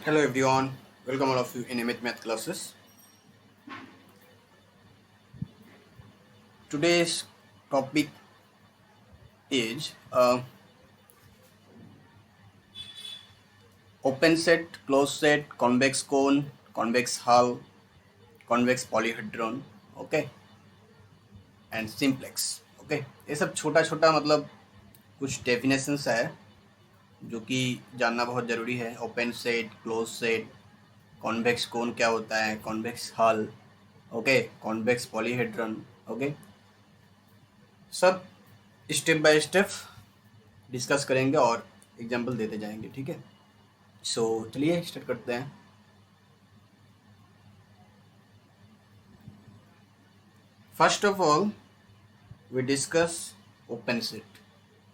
Hello everyone, welcome all of you in Amit Math classes. Today's topic is open set, closed set, convex cone, convex hull, convex polyhedron, okay, and simplex, okay. ये सब छोटा छोटा मतलब कुछ definitions है जो कि जानना बहुत ज़रूरी है. Open set, close set, convex cone क्या होता है, convex hull, okay, convex polyhedron, okay, सब स्टेप बाय स्टेप डिस्कस करेंगे और एग्जाम्पल देते जाएंगे. ठीक है, सो चलिए स्टार्ट करते हैं. First of all we discuss open set.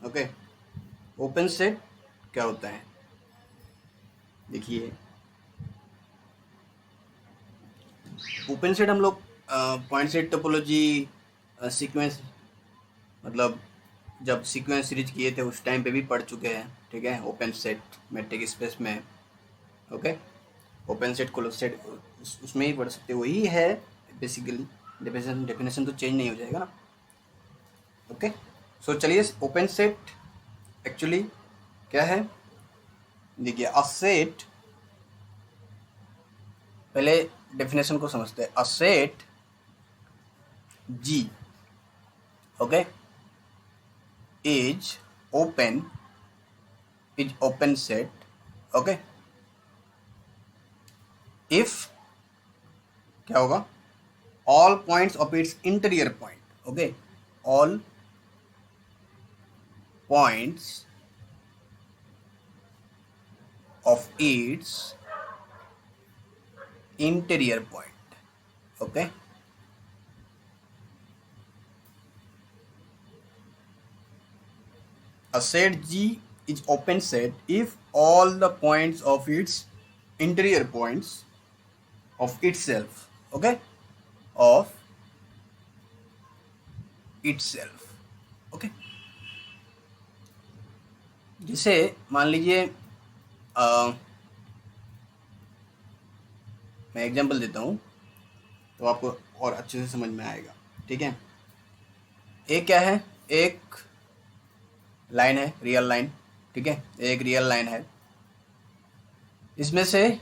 Okay, open set क्या होता है देखिए. ओपन सेट हम लोग पॉइंट सेट टोपोलॉजी सीक्वेंस मतलब जब सीक्वेंस सीरीज किए थे उस टाइम पे भी पढ़ चुके हैं. ठीक है, ओपन सेट मैट्रिक स्पेस में, okay, open set close set उसमें ही पढ़ सकते, वही है बेसिकली. डेफिनेशन तो चेंज नहीं हो जाएगा ना. ओके, सो चलिए ओपन सेट एक्चुअली क्या है देखिए. अ सेट, पहले डेफिनेशन को समझते हैं. A set G, okay, is open set, okay, if क्या होगा, all points of its interior point, okay, all points of its interior point, okay. A set G is open set if all the points of its interior points of itself, okay, of itself, okay. जैसे मान लीजिए मैं example देता हूँ तो आपको और अच्छे से समझ में आएगा. ठीक है, एक क्या है, एक लाइन है, रियल लाइन. ठीक है, एक रियल लाइन है, इसमें से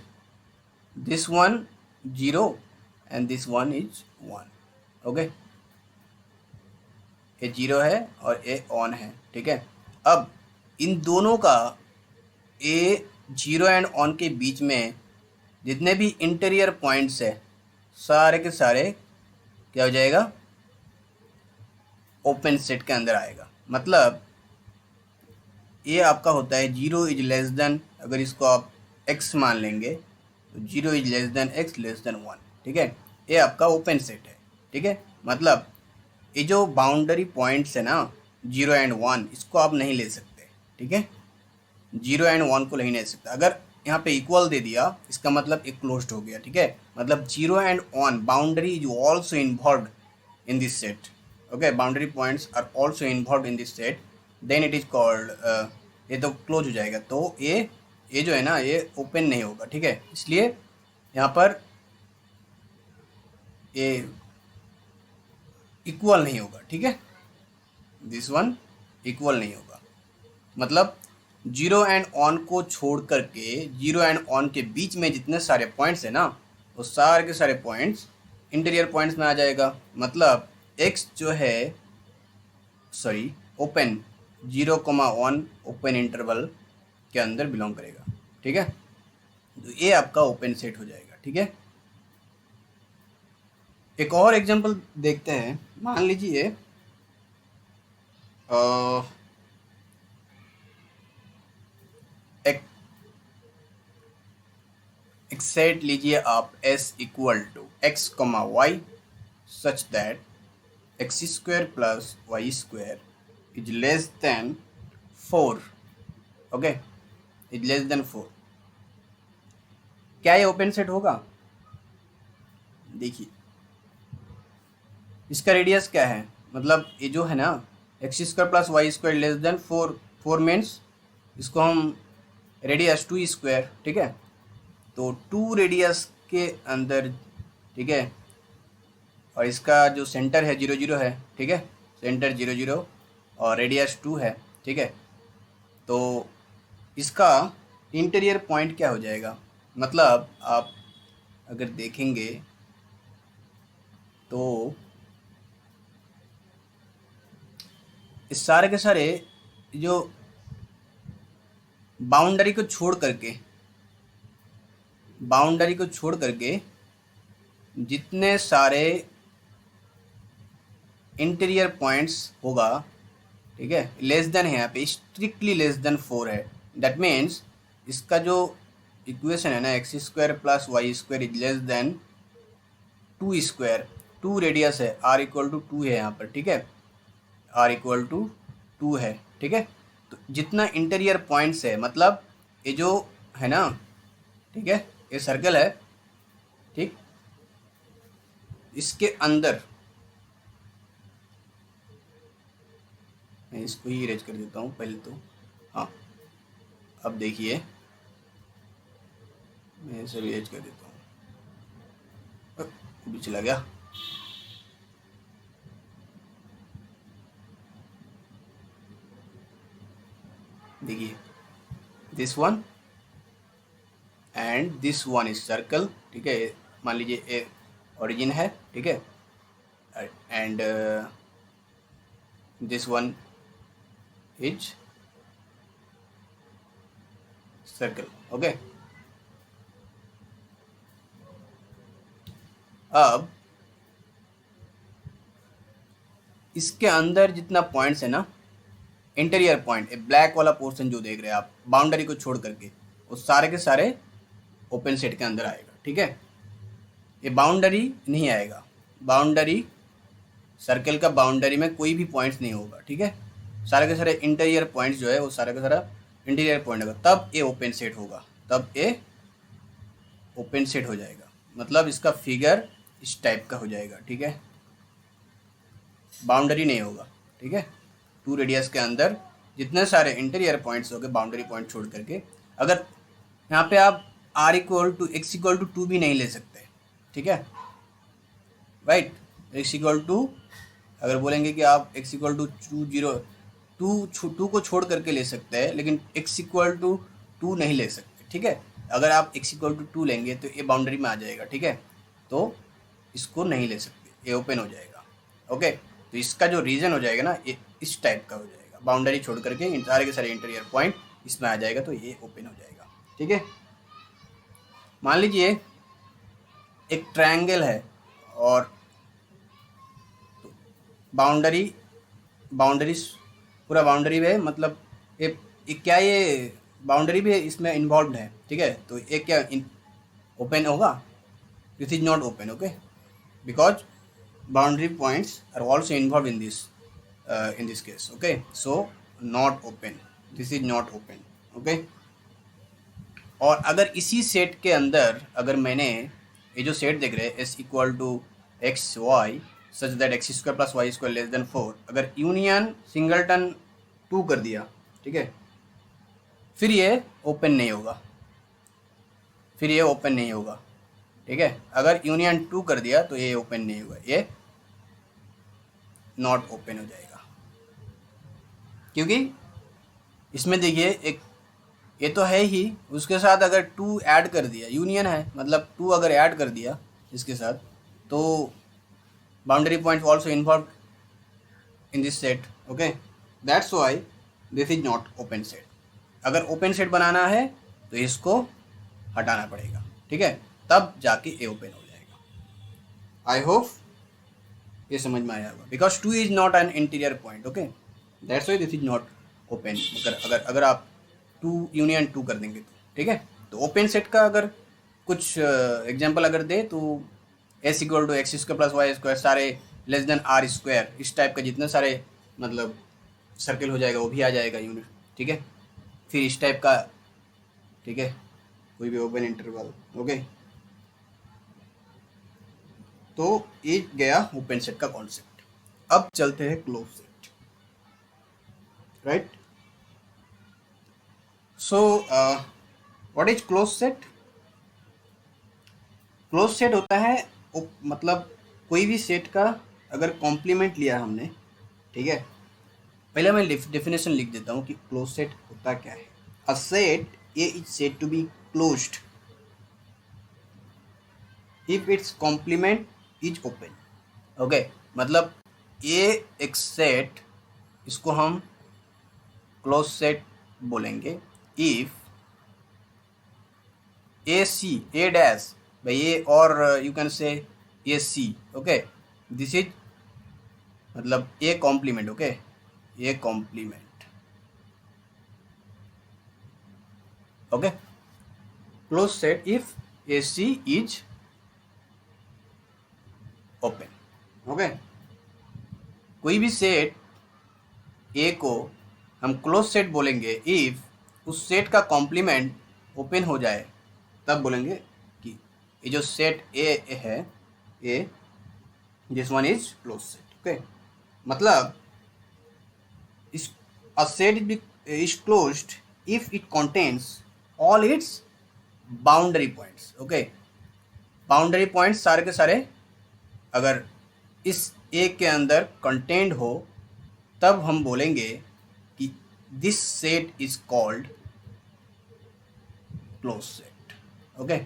this one 0 and this one is 1, okay. ये 0 है और ये ऑन है. ठीक है, अब इन दोनों का ए 0 एंड ऑन के बीच में जितने भी इंटीरियर पॉइंट्स है सारे के सारे क्या हो जाएगा, ओपन सेट के अंदर आएगा. मतलब ये आपका होता है 0 इज लेस देन, अगर इसको आप x मान लेंगे तो 0 is less then x less than 1. ठीक है, ये आपका ओपन सेट है. ठीक है, मतलब ये जो बाउंड्री पॉइंट्स है ना 0 एंड 1, इसको आप नहीं ले सकते. ठीक है, 0 एंड 1 को नहीं ले सकते. अगर यहाँ पे इक्वल दे दिया इसका मतलब एक क्लोज्ड हो गया. ठीक है, मतलब 0 and 1 boundary is also involve in this set. Okay, boundary points are also involve in this set, then it is called, ये तो क्लोज हो जाएगा. तो ये जो है ना ये ओपन नहीं होगा. ठीक है, इसलिए यहाँ पर ये इक्वल नहीं होगा. ठीक है, दिस वन इक्वल नहीं होगा. मतलब 0 एंड ऑन को छोड़ करके 0 एंड ऑन के बीच में जितने सारे पॉइंट्स है ना वो सारे के सारे पॉइंट्स इंटीरियर पॉइंट्स में आ जाएगा. मतलब x जो है सॉरी ओपन 0,1 ओपन इंटरवल के अंदर बिलोंग करेगा. ठीक है, तो ये आपका ओपन सेट हो जाएगा. ठीक है, एक और एग्जांपल देखते हैं. मान लीजिए एक सेट लीजिए आप S equal to x comma Y such that x square plus Y square is less than 4, okay, is less than 4. क्या ये ओपन सेट होगा? देखिए इसका रेडियस क्या है, मतलब ये जो है ना X square plus Y square less than 4 means इसको हम रेडियस 2 स्क्वायर. ठीक है, तो 2 रेडियस के अंदर, ठीक है, और इसका जो सेंटर है 0 0 है, ठीक है, सेंटर 0 0 और रेडियस 2 है, ठीक है। तो इसका इंटीरियर पॉइंट क्या हो जाएगा, मतलब आप अगर देखेंगे तो इस सारे के सारे जो बाउंड्री को छोड़ करके जितने सारे इंटीरियर पॉइंट्स होगा, ठीक है, लेस देन है, यहाँ पे स्ट्रिक्टली लेस देन 4 है। दैट मीन्स इसका जो इक्वेशन है ना, X square plus Y square is less than 2 square, 2 radius है, आर इक्वल टू 2 है यहाँ पर, ठीक है, आर इक्वल टू 2 है, ठीक है। तो जितना इंटीरियर पॉइंट्स है, मतलब ये जो है ना, ठीक है, ये सर्कल है, ठीक, इसके अंदर मैं इसको ही इरेज कर देता हूँ पहले तो। हाँ, अब देखिए मैं इसे इरेज कर देता हूँ, अभी चला गया। देखिए this one and this one is circle, ठीक है, मान लीजिए ए ओरिजिन है, ठीक है, and this one is circle, okay. अब इसके अंदर जितना पॉइंट्स है ना, इंटीरियर पॉइंट, ब्लैक वाला पोर्शन जो देख रहे हैं आप बाउंड्री को छोड़ करके, वो सारे के सारे ओपन सेट के अंदर आएगा, ठीक है। ये बाउंड्री नहीं आएगा, बाउंड्री सर्कल का बाउंड्री में कोई भी पॉइंट्स नहीं होगा, ठीक है। सारे के सारे इंटीरियर पॉइंट्स जो है वो सारा का सारा इंटीरियर पॉइंट होगा, तब ये ओपन सेट होगा, तब ये ओपन सेट हो जाएगा। मतलब इसका फिगर इस टाइप का हो जाएगा, ठीक है, बाउंड्री नहीं होगा, ठीक है। 2 रेडियस के अंदर जितने सारे इंटीरियर पॉइंट्स हो गए बाउंड्री पॉइंट छोड़ करके, अगर यहाँ पे आप R equal to X equal to 2 भी नहीं ले सकते, ठीक है, राइट। एक्स इक्वल टू अगर बोलेंगे कि आप एक्स इक्वल टू 2 को छोड़ करके ले सकते हैं, लेकिन एक्स इक्वल टू 2 नहीं ले सकते, ठीक है। अगर आप एक्स इक्वल टू 2 लेंगे तो ये बाउंड्री में आ जाएगा, ठीक है, तो इसको नहीं ले सकते, ये ओपन हो जाएगा, ओके। तो इसका जो रीजन हो जाएगा ना, ये इस टाइप का हो जाएगा, बाउंड्री छोड़ करके सारे के सारे इंटीरियर पॉइंट इसमें आ जाएगा, तो ये ओपन हो जाएगा, ठीक है। मान लीजिए एक ट्रायंगल है और बाउंड्री पूरा बाउंड्री है, मतलब ये क्या, ये बाउंड्री भी इसमें इन्वॉल्व है, ठीक है। तो ये क्या ओपन होगा, this is not open, okay, because boundary points are also involve in this case, okay. So not open, this is not open, okay. और अगर इसी सेट के अंदर, अगर मैंने ये जो सेट देख रहे हैं S equal to X Y such that X square plus Y square less than 4, अगर यूनियन सिंगलटन 2 कर दिया, ठीक है, फिर ये ओपन नहीं होगा, ठीक है। अगर यूनियन 2 कर दिया तो ये ओपन नहीं होगा, ये नॉट ओपन हो जाएगा, क्योंकि इसमें देखिए एक ये तो है ही, उसके साथ अगर 2 ऐड कर दिया, यूनियन है मतलब 2 अगर ऐड कर दिया इसके साथ, तो boundary point also involve in this set, okay. That's why this is not open set. अगर ओपन सेट बनाना है तो इसको हटाना पड़ेगा, ठीक है, तब जाके ए ओपन हो जाएगा। आई होप ये समझ में आया होगा, because 2 is not an interior point, okay, that's why this is not open. अगर आप 2 यूनियन 2 कर देंगे तो, ठीक है। तो ओपन सेट का अगर कुछ एग्जांपल अगर दे तो S equal to X square plus Y square सारे लेस देन आर स्क्वायर, इस टाइप का जितने सारे मतलब सर्कल हो जाएगा वो भी आ जाएगा यूनिट, ठीक है। फिर इस टाइप का, ठीक है, कोई भी ओपन इंटरवल, ओके। तो ये गया ओपन सेट का कॉन्सेप्ट। अब चलते हैं close set, right. So what is close set? Close set होता है मतलब कोई भी सेट का अगर कॉम्प्लीमेंट लिया हमने, ठीक है। पहले मैं डेफिनेशन लिख देता हूँ कि क्लोज सेट होता क्या है। A set A is said to be closed if its complement is open. Okay, मतलब ये एक सेट, इसको हम क्लोज सेट बोलेंगे if A C A dash भाई ए, और you can say A C. Okay, this is मतलब A complement. Okay, A complement. Okay, close set if A C is open. Okay, कोई भी set A को हम close set बोलेंगे if उस set का कॉम्प्लीमेंट ओपन हो जाए, तब बोलेंगे कि ये जो सेट ए है, A this one is close set. Okay, मतलब इस a set is closed if it contains all its boundary points. Okay, boundary points सारे के सारे अगर इस ए के अंदर कंटेंट हो, तब हम बोलेंगे कि this set is called close set. Okay,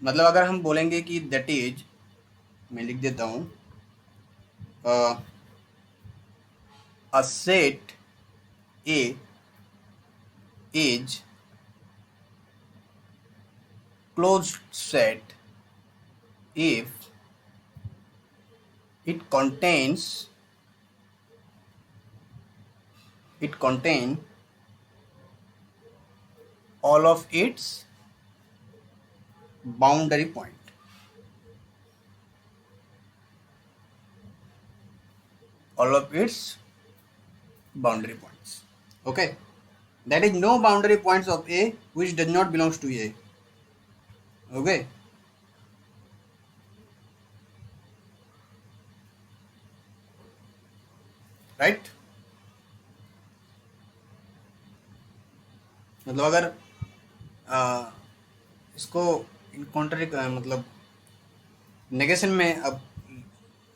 मतलब अगर हम बोलेंगे कि दैट इज, मैं लिख देता हूँ, अ set A is closed set if it contain all of its boundary point, all of its boundary points. Okay, that is no boundary points of A which does not belongs to A. Okay, right? मतलब अगर इसको contrary मतलब negation में अब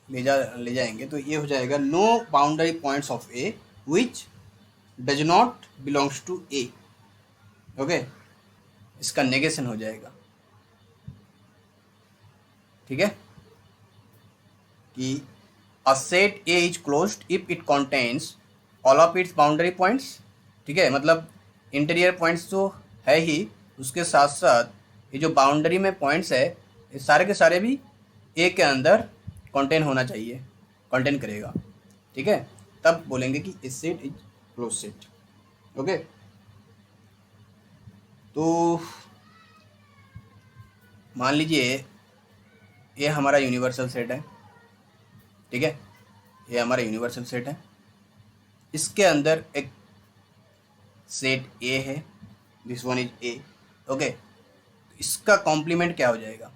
ले जाएंगे तो ये हो जाएगा no boundary points of A which does not belongs to A. Okay, इसका नेगेशन हो जाएगा। ठीक है, कि a set A is closed if it contains all of its boundary points. ठीक है, मतलब इंटीरियर पॉइंट्स तो है ही, उसके साथ साथ ये जो बाउंड्री में पॉइंट्स है, ये सारे के सारे भी ए के अंदर कंटेन होना चाहिए, कंटेन करेगा। ठीक है, तब बोलेंगे कि a set is close set. Okay, तो मान लीजिए ये हमारा यूनिवर्सल सेट है। ठीक है, ये हमारा यूनिवर्सल सेट है, इसके अंदर एक सेट ए है, this one is a. Okay, इसका कॉम्प्लीमेंट क्या हो जाएगा,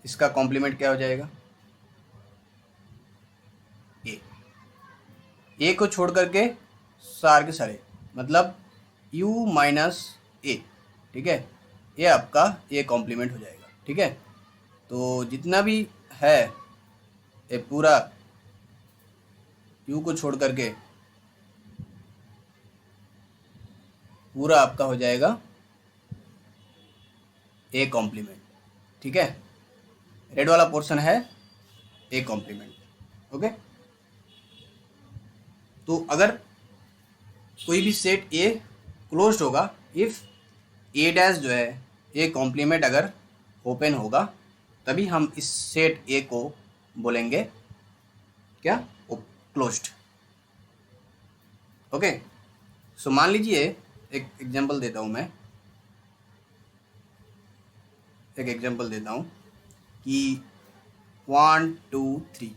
इसका कॉम्प्लीमेंट क्या हो जाएगा, ए को छोड़ करके सारे के सारे, मतलब u माइनस ए। ठीक है, ये आपका ए कॉम्प्लीमेंट हो जाएगा। ठीक है, तो जितना भी है ये पूरा u को छोड़ करके पूरा आपका हो जाएगा ए कॉम्प्लीमेंट। ठीक है, रेड वाला पोर्शन है ए कॉम्प्लीमेंट। ओके, तो अगर कोई भी सेट ए क्लोज्ड होगा इफ ए डैश जो है ए कॉम्प्लीमेंट अगर ओपन होगा, तभी हम इस सेट ए को बोलेंगे क्या, क्लोज्ड। ओके, सो मान लीजिए एक एग्जांपल देता हूँ मैं, एक एग्जांपल देता हूँ कि 1 2 3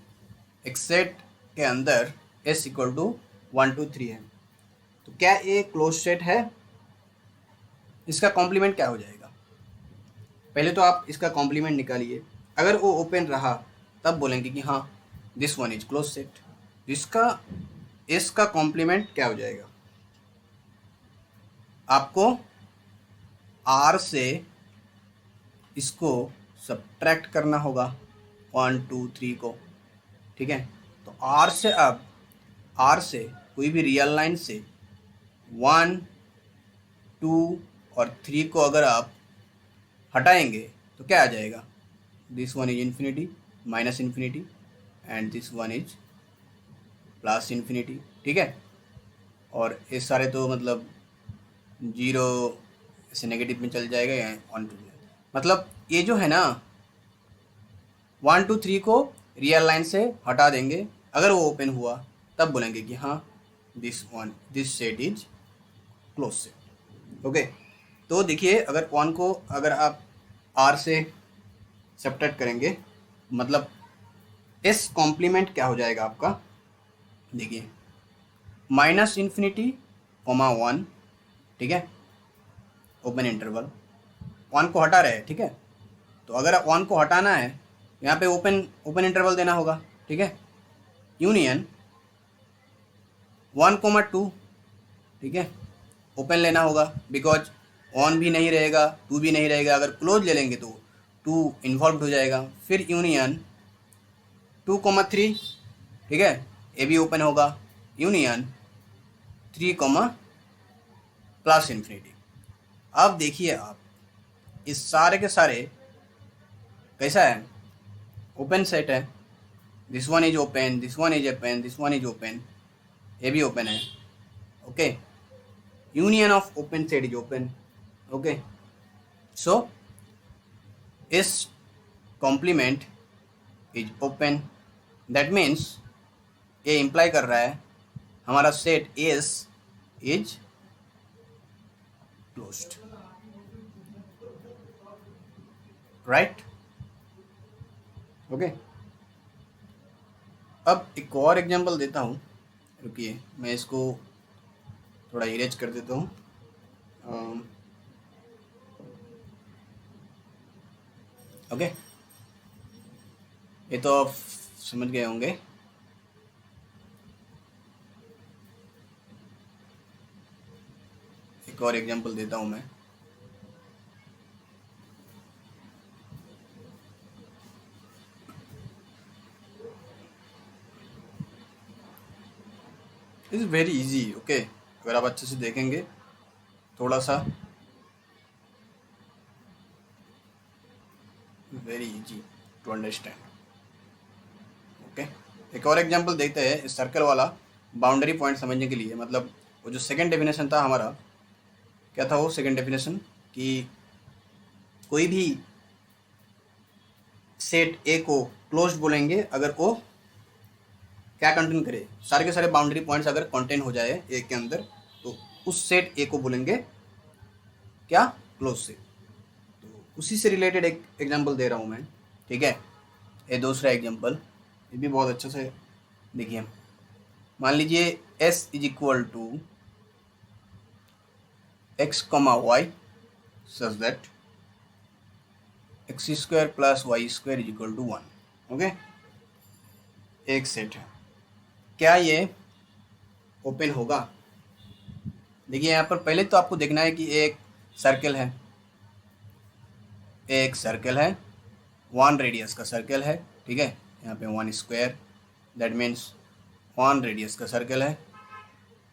एक सेट के अंदर s इक्वल टू 1 2 3 है, तो क्या ये क्लोज सेट है, इसका कॉम्प्लीमेंट क्या हो जाएगा। पहले तो आप इसका कॉम्प्लीमेंट निकालिए, अगर वो ओपन रहा तब बोलेंगे कि हाँ this one is close set. इसका s का कॉम्प्लीमेंट क्या हो जाएगा, आपको r से इसको सब्ट्रैक्ट करना होगा 1 2 3 को, ठीक है। तो आर से अब आर से कोई भी रियल लाइन से 1 2 और 3 को अगर आप हटाएंगे तो क्या आ जाएगा, this one is infinity minus infinity and this one is plus infinity, ठीक है। और ये सारे तो मतलब जीरो ऐसे नेगेटिव में चल जाएगा या 1 2, मतलब ये जो है ना 1 2 3 को रियल लाइन से हटा देंगे, अगर वो ओपन हुआ तब बोलेंगे कि हाँ this set is close set, okay. तो देखिए अगर वन को अगर आप आर से सब्ट्रैक्ट करेंगे मतलब एस कॉम्प्लीमेंट क्या हो जाएगा आपका, देखिए माइनस इन्फिनिटी कोमा 1, ठीक है, ओपन इंटरवल 1 को हटा रहे हैं, ठीक है। तो अगर 1 को हटाना है यहाँ पे ओपन इंटरवल देना होगा, ठीक है, यूनियन 1 2, ठीक है, ओपन लेना होगा बिकॉज 1 भी नहीं रहेगा 2 भी नहीं रहेगा, अगर क्लोज ले लेंगे तो 2 इन्वॉल्व हो जाएगा। फिर यूनियन 2 3, ठीक है, ये भी ओपन होगा, यूनियन 3 प्लस इन्फिनिटी। अब देखिए आप इस सारे के सारे कैसा है, ओपन सेट है, this one is open, this one is open, this one is open, ये भी ओपन है, okay. Union of open set is open, okay. So इस complement is open, that means ये इम्प्लाई कर रहा है हमारा set S is closed, right, okay. अब एक और एग्जांपल देता हूँ, रुकिए मैं इसको थोड़ा इरेज कर देता हूँ। ओके, ये तो आप समझ गए होंगे। एक और एग्जांपल देता हूँ मैं, इट्स वेरी इजी, ओके। अगर आप अच्छे से देखेंगे थोड़ा सा, very easy to understand, okay. एक और एग्जांपल देखते हैं इस सर्कल वाला बाउंड्री पॉइंट समझने के लिए। मतलब वो जो सेकंड डेफिनेशन था हमारा, क्या था वो सेकंड डेफिनेशन, कि कोई भी सेट ए को क्लोज बोलेंगे अगर वो क्या कंटेन करे, सारे के सारे बाउंड्री पॉइंट्स अगर कंटेन हो जाए ए के अंदर, तो उस सेट ए को बोलेंगे क्या, क्लोज सेट। तो उसी से रिलेटेड एक एग्जांपल दे रहा हूँ मैं, ठीक है। ये दूसरा एग्जांपल, ये भी बहुत अच्छे से देखिए। मान लीजिए S is equal to X comma Y such that X square plus Y square is equal to 1, okay. एक सेट है, क्या ये ओपन होगा। देखिए यहाँ पर पहले तो आपको देखना है कि एक सर्कल है, एक सर्कल है 1 रेडियस का सर्कल है, ठीक है। यहाँ पे 1 स्क्वायर, दैट मीन्स 1 रेडियस का सर्कल है,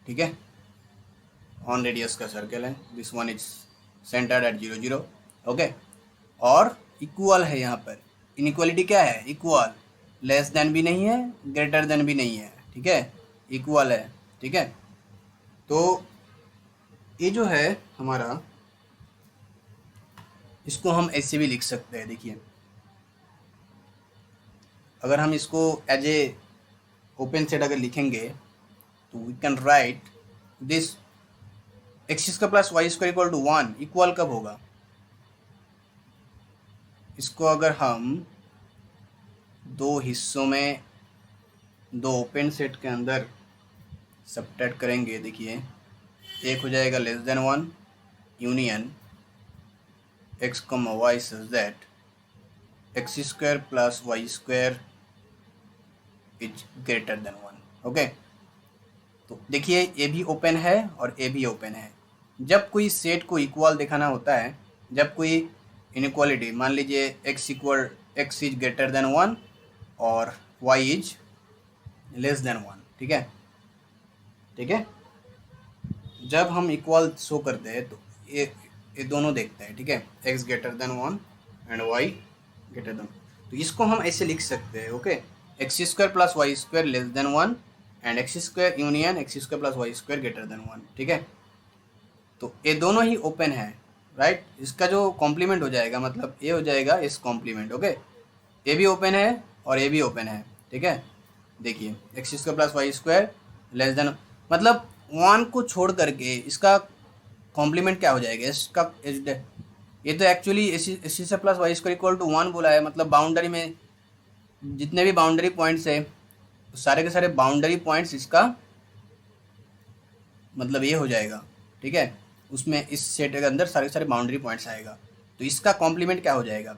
ठीक है, 1 रेडियस का सर्कल है, this one is centred at 0 0, okay. और इक्वल है, यहाँ पर इनइक्वालिटी क्या है, इक्वल, लेस देन भी नहीं है ग्रेटर देन भी नहीं है, ठीक है, इक्वल है, ठीक है। तो ये जो है हमारा, इसको हम ऐसे भी लिख सकते हैं, देखिए अगर हम इसको एज ए ओपन सेट अगर लिखेंगे तो we can write this X square plus Y square equal to 1, equal कब होगा, इसको अगर हम दो हिस्सों में दो ओपन सेट के अंदर सब्ट्रैक्ट करेंगे, देखिए एक हो जाएगा less than 1 union X comma Y such that X square plus Y square is greater than 1, okay. तो देखिए ये भी ओपन है और ये भी ओपन है। जब कोई सेट को इक्वल दिखाना होता है, जब कोई इनइक्वालिटी, मान लीजिए x इज ग्रेटर देन 1 और y इज लेस देन 1, ठीक है। ठीक है, जब हम इक्वल शो करते हैं तो ये दोनों देखते हैं, ठीक है, x greater than 1 and y greater than, तो इसको हम ऐसे लिख सकते हैं, okay, X square plus Y square less than 1 and X square union X square plus Y square greater than 1, ठीक है। तो ये दोनों ही ओपन है, राइट। इसका जो कॉम्प्लीमेंट हो जाएगा, मतलब ये हो जाएगा इस कॉम्प्लीमेंट, ओके, ये भी ओपन है और ये भी ओपन है, ठीक है। देखिए X square plus Y square less than, मतलब 1 को छोड़ करके इसका कॉम्प्लीमेंट क्या हो जाएगा, इसका ये तो एक्चुअली एस से plus Y square equal to 1 बोला है, मतलब बाउंड्री में जितने भी बाउंड्री पॉइंट्स है सारे के सारे बाउंड्री पॉइंट्स इसका मतलब ये हो जाएगा, ठीक है। उसमें इस सेट के अंदर सारे के सारे बाउंड्री पॉइंट्स आएगा, तो इसका कॉम्प्लीमेंट क्या हो जाएगा,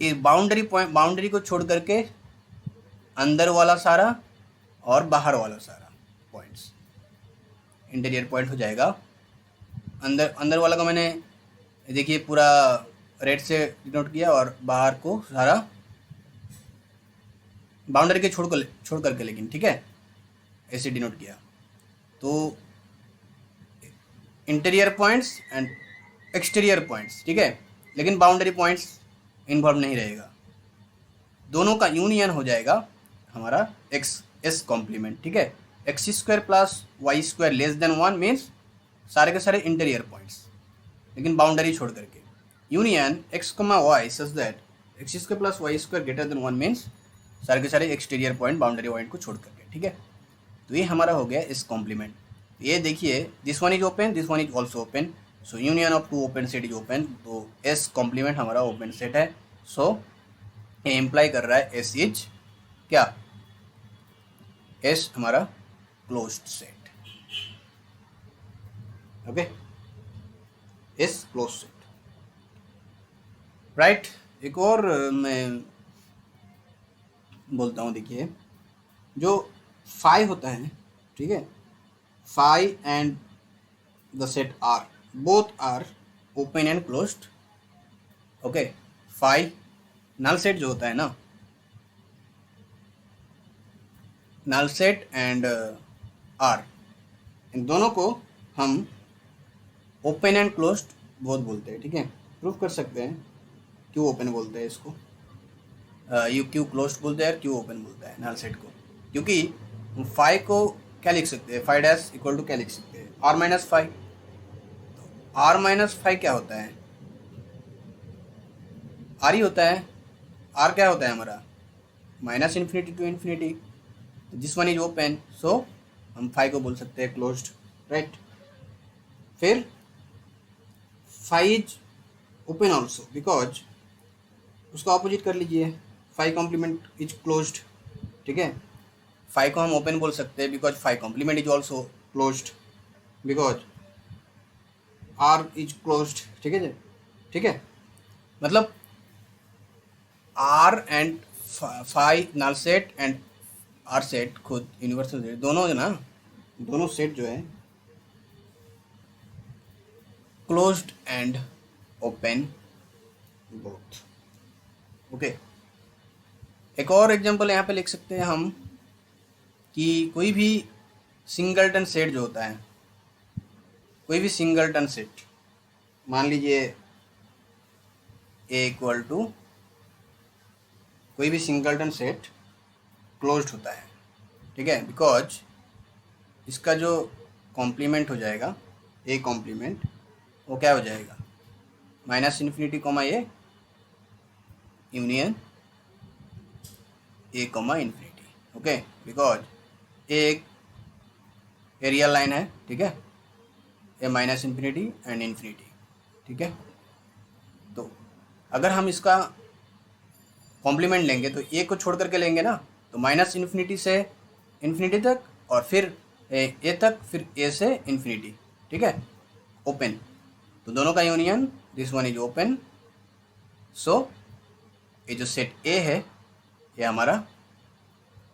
ये बाउंड्री को छोड़ करके अंदर वाला सारा और बाहर वाला सारा पॉइंट्स इंटीरियर पॉइंट हो जाएगा। अंदर वाला का मैंने देखिए पूरा रेड से डिनोट किया और बाहर को सारा बाउंड्री के छोड़ करके, लेकिन ठीक है ऐसे डिनोट किया। तो interior points and exterior points, ठीक है, लेकिन बाउंड्री पॉइंट्स इन्वॉल्व नहीं रहेगा, दोनों का यूनियन हो जाएगा हमारा एस कॉम्प्लीमेंट, ठीक है। X square plus Y square less than 1 means सारे के सारे इंटीरियर पॉइंट्स लेकिन बाउंड्री छोड़ करके, union X comma Y such that X square plus Y square greater than 1 means सारे के सारे एक्सटीरियर पॉइंट बाउंड्री पॉइंट को छोड़ करके, ठीक है। तो ये हमारा हो गया इस कॉम्प्लीमेंट। ये देखिए this one is open, this one is also open, so union of two open set is open, तो एस कॉम्प्लीमेंट हमारा ओपन सेट है। सो ये इम्प्लाई कर रहा है एस इज क्या, एस हमारा closed set, okay, S closed set, right. एक और मैं बोलता हूँ, देखिए जो फाई होता है, ठीक है, phi and the set R both are open and closed, okay. Phi null set जो होता है ना, नल सेट एंड आर, इन दोनों को हम ओपन एंड क्लोज्ड बोथ बोलते हैं, ठीक है। प्रूफ कर सकते हैं क्यों ओपन बोलते हैं इसको, यू क्यों क्लोज्ड बोलते हैं, क्यों ओपन बोलता है नल सेट को, क्योंकि फाई को क्या लिख सकते हैं, फाई डैश इक्वल टू क्या लिख सकते हैं, R minus phi. R minus phi क्या होता है, आर ही होता है। आर क्या होता है हमारा, minus infinity to infinity, this one is open, so हम फाई को बोल सकते हैं क्लोज्ड, राइट। फिर phi is open also because, उसका ऑपोजिट कर लीजिए, फाई कॉम्प्लीमेंट इज क्लोज्ड, ठीक है। फाई को हम ओपन बोल सकते हैं because phi complement is also closed, because R is closed, ठीक है जी, ठीक है। मतलब R and phi null set and R set खुद यूनिवर्सल सेट, दोनों है ना, दोनों सेट जो है closed and open both, okay. एक और एग्जांपल यहाँ पे लिख सकते हैं हम कि कोई भी सिंगलटन सेट जो होता है, कोई भी सिंगलटन सेट, मान लीजिए ए इक्वल टू कोई भी सिंगलटन सेट क्लोज्ड होता है, ठीक है, बिकॉज इसका जो कॉम्प्लीमेंट हो जाएगा ए कॉम्प्लीमेंट, वो क्या हो जाएगा, minus infinity comma A union A comma infinity, okay, because A एक एरियल लाइन है, ठीक है, A minus infinity and infinity, ठीक है। तो अगर हम इसका कॉम्प्लीमेंट लेंगे तो ए को छोड़ करके लेंगे ना, तो माइनस इन्फिनिटी से इन्फिनिटी तक और फिर ए तक, फिर ए से इन्फिनिटी, ठीक है, ओपन, तो दोनों का union this one is open, so ये जो सेट ए है ये हमारा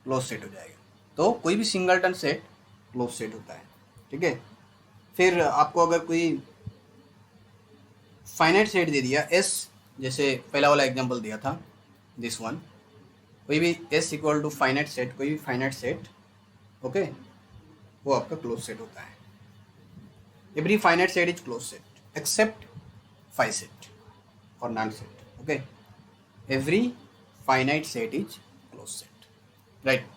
क्लोज सेट हो जाएगा। तो कोई भी सिंगलटन सेट क्लोज सेट होता है, ठीक है। फिर आपको अगर कोई फाइनाइट सेट दे दिया एस, जैसे पहला वाला एग्जांपल दिया था दिस वन, कोई भी S equal to finite set, कोई भी फाइनाइट सेट, ओके, वो आपका क्लोज सेट होता है। Every finite set is close set except phi set और non set, okay, every finite set is close set, right.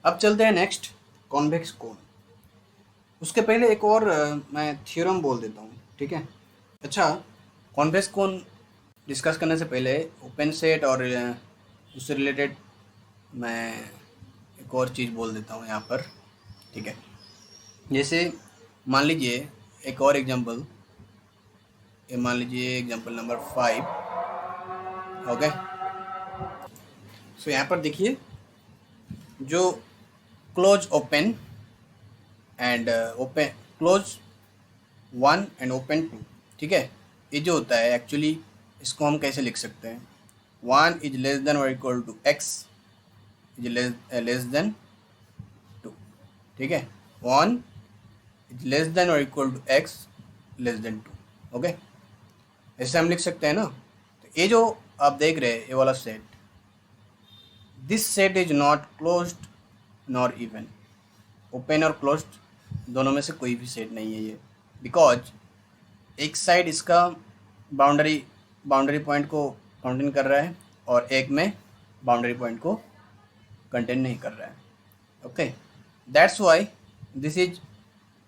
अब चलते हैं नेक्स्ट, कॉन्वेक्स कोन। उसके पहले एक और मैं थ्योरम बोल देता हूँ, ठीक है। अच्छा, कॉन्वेक्स कोन डिस्कस करने से पहले ओपन सेट और उससे रिलेटेड मैं एक और चीज़ बोल देता हूँ यहाँ पर, ठीक है। जैसे मान लीजिए एक और एग्जांपल, ये मान लीजिए एग्जांपल नंबर 5, ओके। सो यहाँ पर देखिए, जो close open and open close 1 and open 2, ठीक है, ये जो होता है एक्चुअली इसको हम कैसे लिख सकते हैं, 1 इज लेस देन और equal to x is less than 2, ठीक है, 1 इज लेस देन और equal to x less than 2, okay, ऐसे हम लिख सकते हैं ना। तो ये जो आप देख रहे हैं ये वाला set, this set is not closed nor even, open और क्लोज्ड दोनों में से कोई भी सेट नहीं है ये, बिकॉज एक साइड इसका बाउंड्री पॉइंट को कंटेन कर रहा है और एक में बाउंड्री पॉइंट को कंटेन नहीं कर रहा है, okay, that's why this is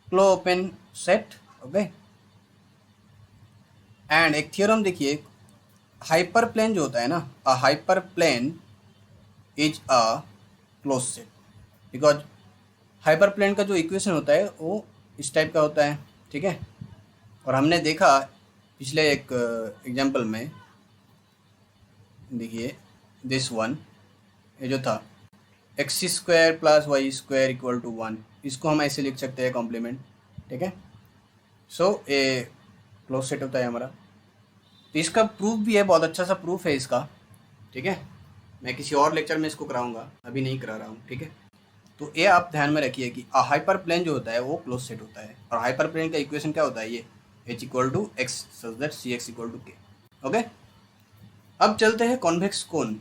close open set, okay. And एक थ्योरम देखिए, हाइपर प्लेन जो होता है ना, a hyper plane is a close set, because hyper plane का जो इक्वेशन होता है वो इस टाइप का होता है, ठीक है। और हमने देखा पिछले एक एग्जांपल में, देखिए दिस वन, ये जो था x square plus Y square equal to 1, इसको हम ऐसे लिख सकते हैं कॉम्प्लीमेंट, ठीक है। सो ये क्लोज सेट होता है हमारा। तो इसका प्रूफ भी है, बहुत अच्छा सा प्रूफ है इसका, ठीक है। मैं किसी और लेक्चर में इसको कराऊंगा, अभी नहीं करा रहा हूँ, ठीक है। तो ये आप ध्यान में रखिए कि हाइपर प्लेन जो होता है वो क्लोज सेट होता है, और हाइपर प्लेन का इक्वेशन क्या होता है, ये h equal to x such that C x equal to K, okay. अब चलते हैं कॉन्वेक्स कोन।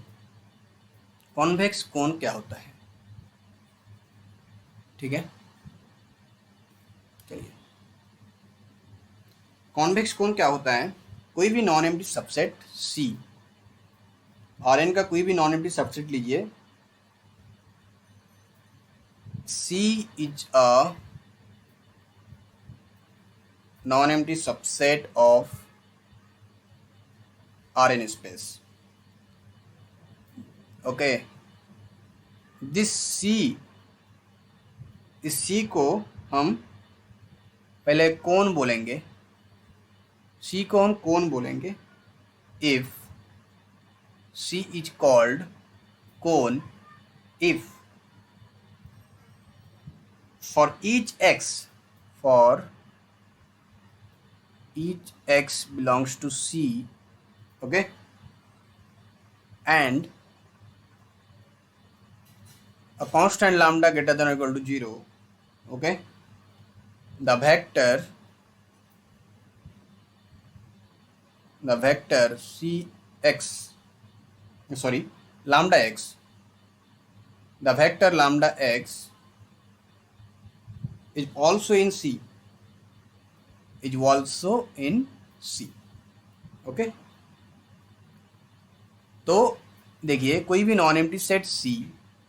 कॉन्वेक्स कोन क्या होता है, ठीक है, चलिए। कॉन्वेक्स कोन क्या होता है, कोई भी non empty subset C, Rn का कोई भी नॉन एम्प्टी सबसेट लीजिए, C is a non-empty subset of Rn space, okay। this C, इस C को हम पहले कौन बोलेंगे, C को हम कौन बोलेंगे, if C is called cone if for each x belongs to C, okay, and a constant lambda greater than or equal to 0, okay, the vector Cx, sorry, lambda x, the vector lambda x is also in C, okay. तो देखिए, कोई भी non empty set C,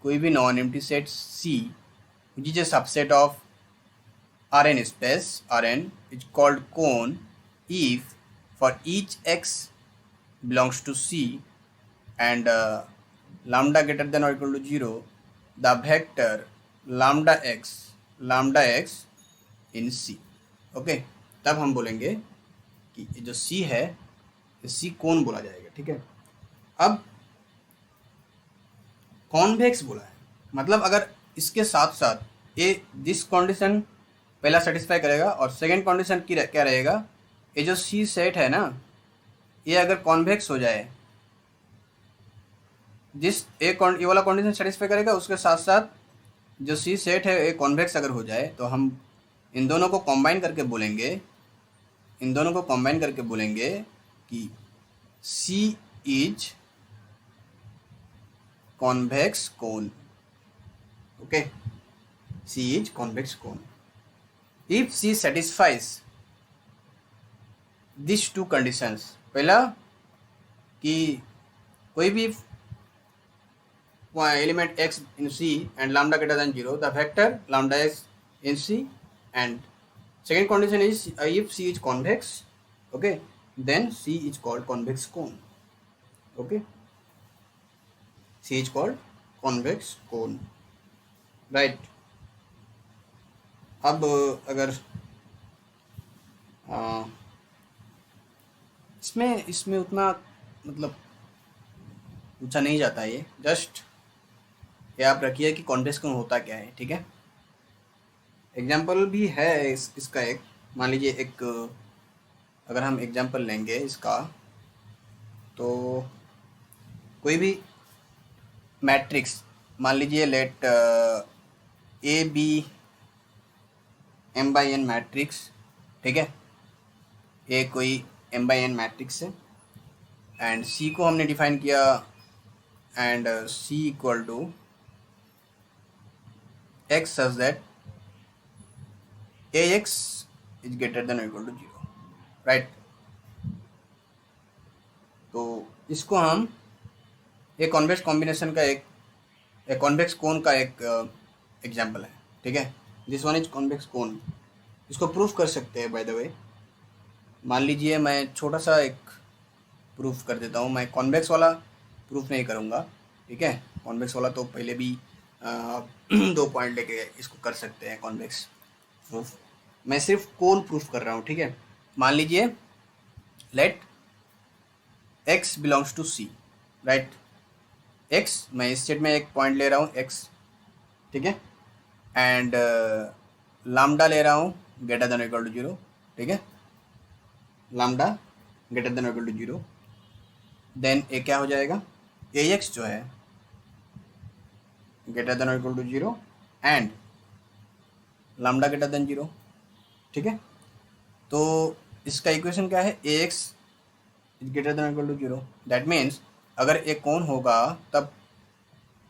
कोई भी non empty set C which is a subset of Rn space, Rn is called cone if for each x belongs to C and lambda greater than or equal to 0, the vector lambda x in C, okay. तब हम बोलेंगे कि ये जो C है, ये C कौन बोला जाएगा, ठीक है। अब कॉन्वेक्स बोला है, मतलब अगर इसके साथ साथ ये दिस कंडीशन पहला सेटिस्फाई करेगा और सेकंड कंडीशन क्या रहेगा, ये जो C सेट है ना, ये अगर कॉन्वेक्स हो जाए, ये वाला कंडीशन सेटिस्फाई करेगा, उसके साथ साथ जो C सेट है ये कॉन्वेक्स अगर हो जाए, तो हम इन दोनों को कंबाइन करके बोलेंगे, इन दोनों को कंबाइन करके बोलेंगे कि C is convex cone. Okay, C is convex cone if C satisfies this to conditions. पहला कि कोई भी element x in C and lambda greater than 0, the vector lambda x in C, and second condition is if C is convex, okay, then C is called convex cone। okay, C is called convex cone, right। अब अगर इसमें उतना मतलब पूछा नहीं जाता है, ये जस्ट ये आप रखिए कि कॉन्वेक्स कोन होता क्या है, ठीक है। एग्जाम्पल भी है इसका एक, मान लीजिए एक अगर हम एग्जाम्पल लेंगे इसका, तो कोई भी मैट्रिक्स मान लीजिए let A B m by n matrix, ठीक है, ए कोई m by n मैट्रिक्स है एंड C को हमने डिफाइन किया and C equal to x such that ax is greater than or equal to 0, right. तो इसको हम एक कॉन्वेक्स कॉम्बिनेशन का एक कॉन्वेक्स कोन का एक एग्जांपल है, ठीक है। दिस वन इज कॉन्वेक्स कोन। इसको प्रूफ कर सकते हैं बाय द वे। मान लीजिए मैं छोटा सा एक प्रूफ कर देता हूँ, मैं कॉन्वेक्स वाला प्रूफ नहीं करूँगा, ठीक है। कॉन्वेक्स वाला तो पहले भी 2 पॉइंट लेके इसको कर सकते हैं कॉन्वेक्स प्रूफ। मैं सिर्फ कोन प्रूफ कर रहा हूँ, ठीक है। मान लीजिए let x belongs to C, right. x मैं इस सेट में एक पॉइंट ले रहा हूँ x, ठीक है, एंड लैम्डा ले रहा हूँ ग्रेटर देन इक्वल टू 0, ठीक है, lambda greater than equal to 0, then ये क्या हो जाएगा, ax जो है greater than equal to 0 and lambda greater than 0, ठीक है। तो इसका इक्वेशन क्या है, ax is greater than equal to 0। That means अगर एक कोन होगा तब,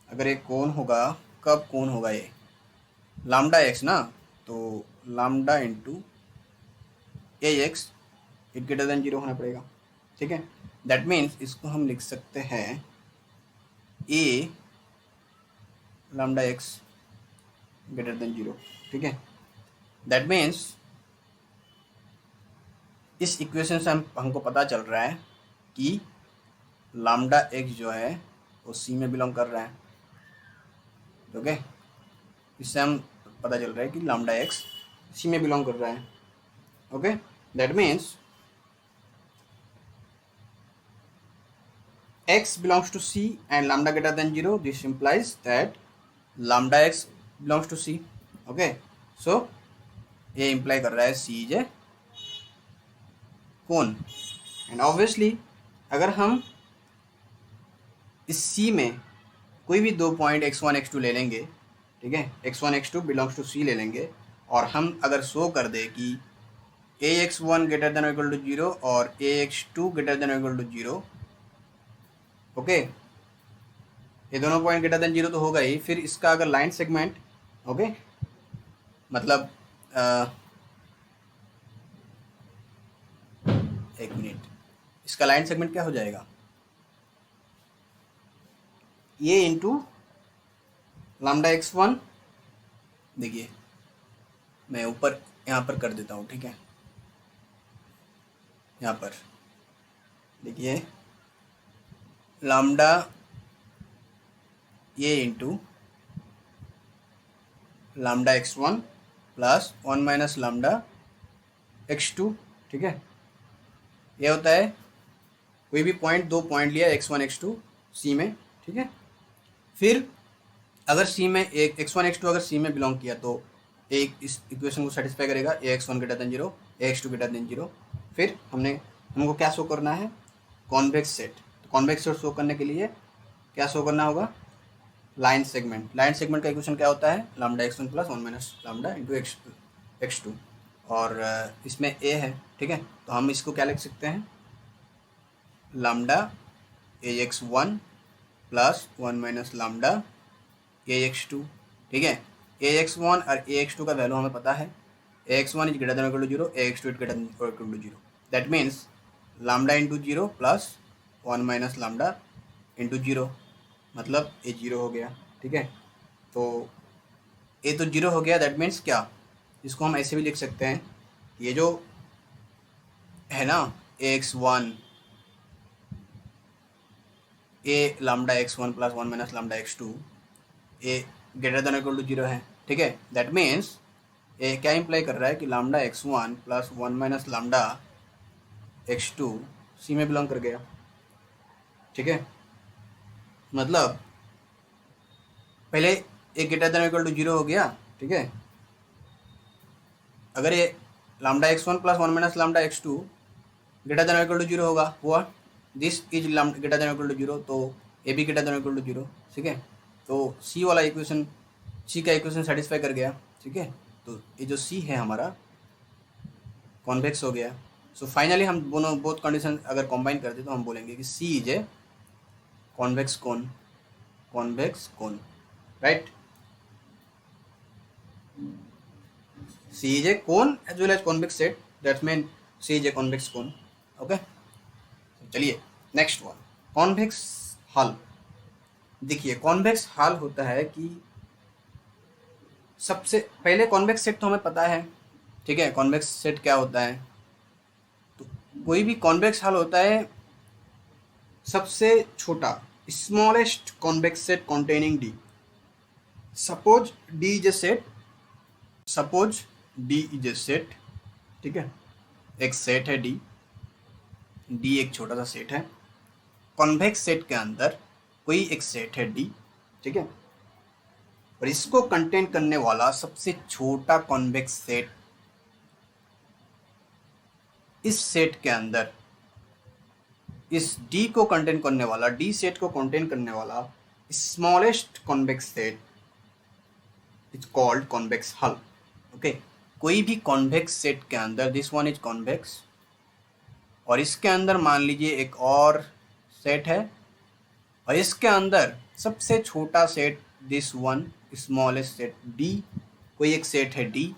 अगर एक कोन होगा कब कोन होगा ये लैम्डा x ना, तो lambda into ax is greater than 0 होना पड़ेगा, ठीक है। दैट मीन्स इसको हम लिख सकते हैं a lambda x greater than 0, ठीक है। दैट मीन्स इस इक्वेशन से हमको पता चल रहा है कि लैम्डा x जो है वो C में बिलोंग कर रहा है, ओके। इससे हम पता चल रहा है कि लैम्डा x C में बिलोंग कर रहा है, okay. That means x belongs to C and lambda greater than 0, this implies that lambda x belongs to C, okay। so ये imply कर रहा है C is a cone, and obviously अगर हम इस C में कोई भी 2 पॉइंट x1 x2 ले लेंगे, ठीक है, x1 x2 belongs to C ले लेंगे और हम अगर शो कर दे कि ax1 greater than or equal to 0 और ax2 greater than or equal to 0, okay, ये दोनों पॉइंट ग्रेटर देन 0 तो होगा ही। फिर इसका अगर लाइन सेगमेंट, ओके, मतलब एक मिनट, इसका लाइन सेगमेंट क्या हो जाएगा, ये इंटू लैम्डा x1, देखिए मैं ऊपर यहाँ पर कर देता हूँ, ठीक है, यहाँ पर देखिए लैम्डा ये into lambda x1 plus 1 minus lambda x2, ठीक है। ये होता है कोई भी पॉइंट, 2 पॉइंट लिया x1 x2 C में, ठीक है। फिर अगर C में एक x1 x2 अगर C में बिलोंग किया तो एक इस इक्वेशन को सेटिस्फाई करेगा, ax1 greater than 0 ax2 greater than 0। फिर हमको क्या शो करना है, कॉन्वेक्स सेट। तो कॉन्वेक्स सेट शो करने के लिए क्या शो करना होगा, लाइन सेगमेंट। लाइन सेगमेंट का इक्वेशन क्या होता है, lambda x1 plus 1 minus lambda into x2, और इसमें ए है, ठीक है। तो हम इसको क्या लिख सकते हैं, lambda ax1 plus 1 minus lambda ax2, ठीक है। ax1 और ax2 का वैल्यू हमें पता है, ax1 is greater than equal to 0, ax2 is greater than equal to 0। That means lambda into 0 plus 1 minus lambda into 0, मतलब ए 0 हो गया, ठीक है। तो ए तो 0 हो गया, दैट मीन्स क्या, इसको हम ऐसे भी लिख सकते हैं, ये जो है ना ax1 A lambda x1 plus 1 minus lambda x2, A greater than equal to 0 है, ठीक है। दैट मीन्स ए क्या इंप्लाई कर रहा है कि lambda x1 plus 1 minus lambda x2 C में बिलोंग कर गया, ठीक है। मतलब पहले A greater than equal to 0 हो गया, ठीक है। अगर ये lambda x1 plus 1 minus lambda x2 greater than equal to 0 होगा, हुआ this is greater than equal to 0, तो ए भी ग्रेटर देन इक्वल टू 0, ठीक है। तो सी वाला इक्वेशन, सी का इक्वेशन सेटिस्फाई कर गया, ठीक है। तो ये जो सी है हमारा कॉन्वेक्स हो गया। सो फाइनली हम दोनों बोथ कंडीशन अगर कंबाइन करते तो हम बोलेंगे कि C is a convex cone, convex cone, right. C is a cone as well as convex set, that's mean C is a convex cone, okay. चलिए नेक्स्ट वन, कॉन्वेक्स हल। देखिए convex हल होता है कि सबसे पहले कॉन्वेक्स सेट तो हमें पता है, ठीक है। कॉन्वेक्स सेट क्या होता है, तो कोई भी कॉन्वेक्स हल होता है सबसे छोटा, smallest convex set containing D. Suppose D is a set, suppose D is a set, ठीक है। एक सेट है डी, डी एक छोटा सा सेट है, कॉन्वेक्स सेट के अंदर कोई एक सेट है डी, ठीक है। और इसको कंटेन करने वाला सबसे छोटा कॉन्वेक्स सेट, इस सेट के अंदर इस डी को कंटेन करने वाला, डी सेट को कंटेन करने वाला smallest convex set is called convex hull, okay. कोई भी कॉन्वेक्स सेट के अंदर दिस वन इज कॉन्वेक्स, और इसके अंदर मान लीजिए एक और सेट है, और इसके अंदर सबसे छोटा set this one smallest set D, कोई एक सेट है डी,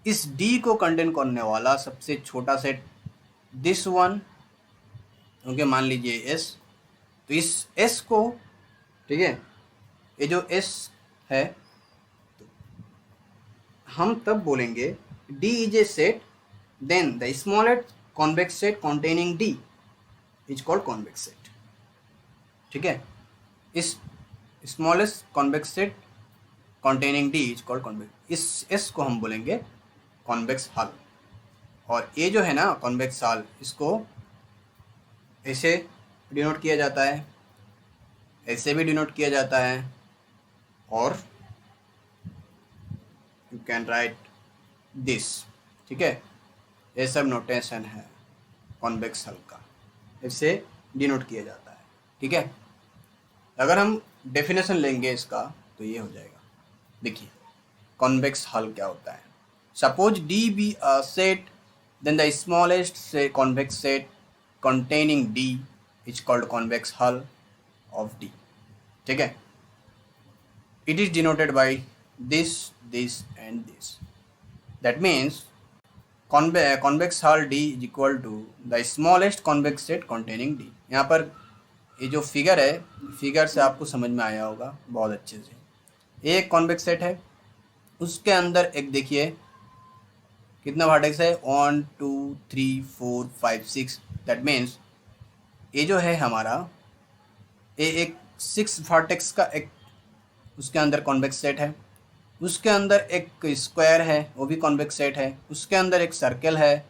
इस डी को कंटेन करने वाला सबसे छोटा सेट दिस वन, ओके, मान लीजिए एस। तो इस एस को, ठीक है, ये जो एस है, तो हम तब बोलेंगे D is a set, then the smallest convex set containing D is called convex set, ठीक है। इस smallest convex set containing D is called convex, इस एस को हम बोलेंगे कॉन्वेक्स हल। और ये जो है ना कॉन्वेक्स हल, इसको ऐसे डिनोट किया जाता है, ऐसे भी डिनोट किया जाता है, और यू कैन राइट दिस, ठीक है। ये सब नोटेशन है कॉन्वेक्स हल का, ऐसे डिनोट किया जाता है, ठीक है। अगर हम डेफिनेशन लेंगे इसका तो ये हो जाएगा, देखिए कॉन्वेक्स हल क्या होता है। Suppose D be a set, then the smallest से convex set containing D is called convex hull of D, ठीक है। It is denoted by this, this and this. That means convex hull D is equal to the smallest convex set containing D. यहाँ पर ये जो figure है, figure से आपको समझ में आया होगा बहुत अच्छे से। एक कॉन्वेक्स सेट है, उसके अंदर एक देखिए कितना वर्टेक्स है, 1 2 3 4 5 6, दैट मीन्स ये जो है हमारा ये एक 6 वर्टेक्स का एक उसके अंदर कॉन्वेक्स सेट है, उसके अंदर एक स्क्वायर है वो भी कॉन्वेक्स सेट है, उसके अंदर एक सर्कल है,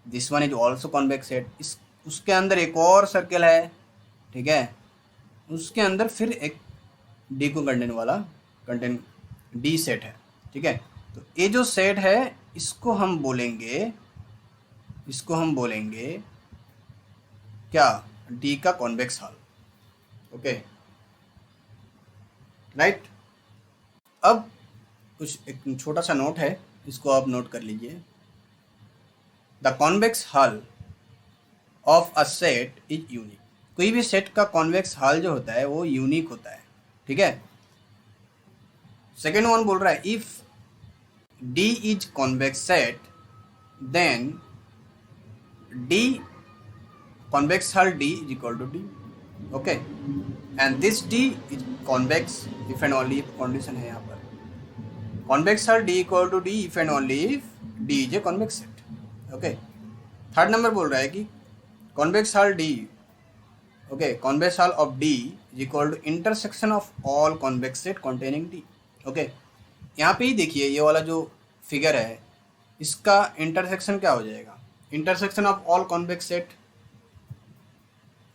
this one is also convex set, इस उसके अंदर एक और सर्कल है, ठीक है, उसके अंदर फिर एक डी को कंटेन वाला कंटेन डी सेट है, ठीक है। तो ये जो सेट है इसको हम बोलेंगे, इसको हम बोलेंगे क्या, डी का कॉन्वेक्स हल, ओके, राइट। अब कुछ एक छोटा सा नोट है, इसको आप नोट कर लीजिए। द कॉन्वेक्स हल of a set is unique. कोई भी सेट का कॉन्वेक्स हल जो होता है वो यूनिक होता है, ठीक है। सेकेंड वन बोल रहा है if D is convex set then D convex hull D is equal to D, okay, and this D is convex if and only if condition है यहाँ पर convex hull D equal to D if and only if D is a convex set, okay। Third number बोल रहा है कि convex hull D, okay, convex hull of D is equal to intersection of all convex set containing D, okay। यहाँ पे ही देखिए ये वाला जो फिगर है इसका इंटरसेक्शन क्या हो जाएगा, intersection of all convex set,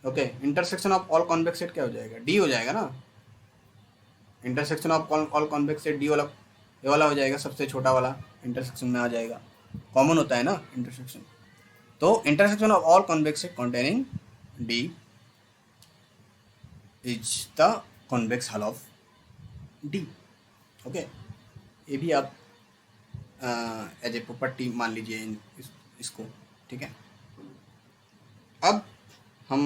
okay, intersection of all convex set क्या हो जाएगा, डी हो जाएगा ना। Intersection of all convex set D वाला, ये वाला हो जाएगा, सबसे छोटा वाला इंटरसेक्शन में आ जाएगा, कॉमन होता है ना इंटरसेक्शन। तो intersection of all convex set containing D is the convex हल ऑफ डी, ओके। ये भी आप एज ए प्रॉपर्टी मान लीजिए इसको, ठीक है। अब हम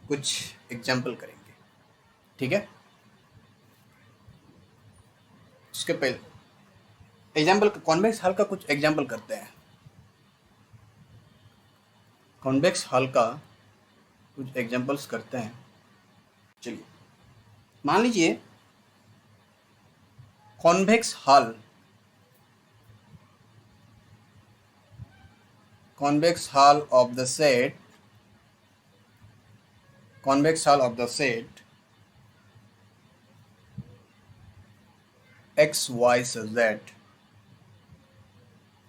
कुछ एग्जाम्पल करेंगे, ठीक है। उसके पहले एग्जाम्पल कॉन्वेक्स हल का कुछ एग्जाम्पल करते हैं। कॉन्वेक्स हल का कुछ एग्जाम्पल्स करते हैं। चलिए मान लीजिए कॉन्वेक्स हल, convex hull of the set, convex hull of the set x y such that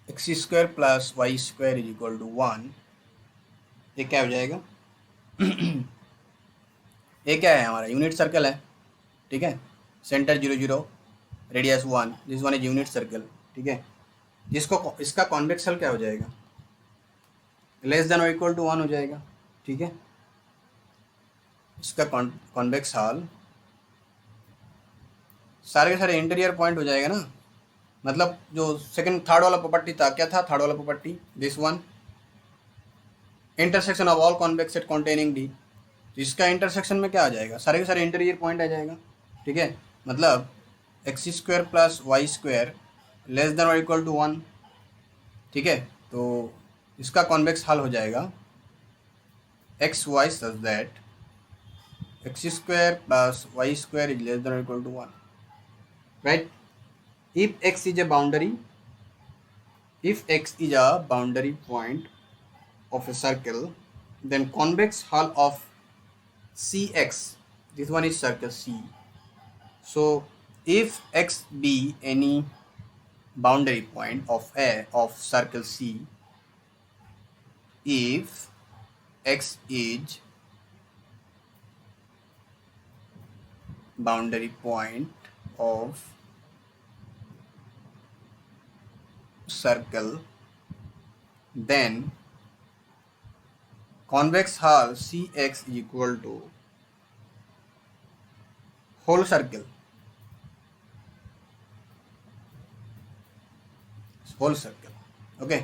x square plus y square is equal to 1, ये क्या हो जाएगा ये क्या है हमारा यूनिट सर्कल है, ठीक है। Centre 0 0, radius 1, this one is unit circle, ठीक है। जिसको इसका कॉन्वेक्स हल क्या हो जाएगा, लेस देन और इक्वल टू 1 हो जाएगा, ठीक है। इसका कॉन्वेक्स हल सारे के सारे इंटीरियर पॉइंट हो जाएगा ना, मतलब जो सेकंड थर्ड वाला प्रॉपर्टी था, क्या था थर्ड वाला property, this one intersection of all convex set containing D, तो इसका इंटरसेक्शन में क्या आ जाएगा, सारे के सारे इंटीरियर पॉइंट आ जाएगा, ठीक है। मतलब X square plus Y square less than और इक्वल टू 1, ठीक है। तो इसका कॉन्वेक्स हल हो जाएगा X Y such that X square plus Y square is less than और equal to 1, right. If X is a boundary point of a circle, then convex hull of cx, this one is circle C, so if x be any boundary point of circle C, if x is boundary point of circle, then convex hull Cx is equal to whole circle, okay.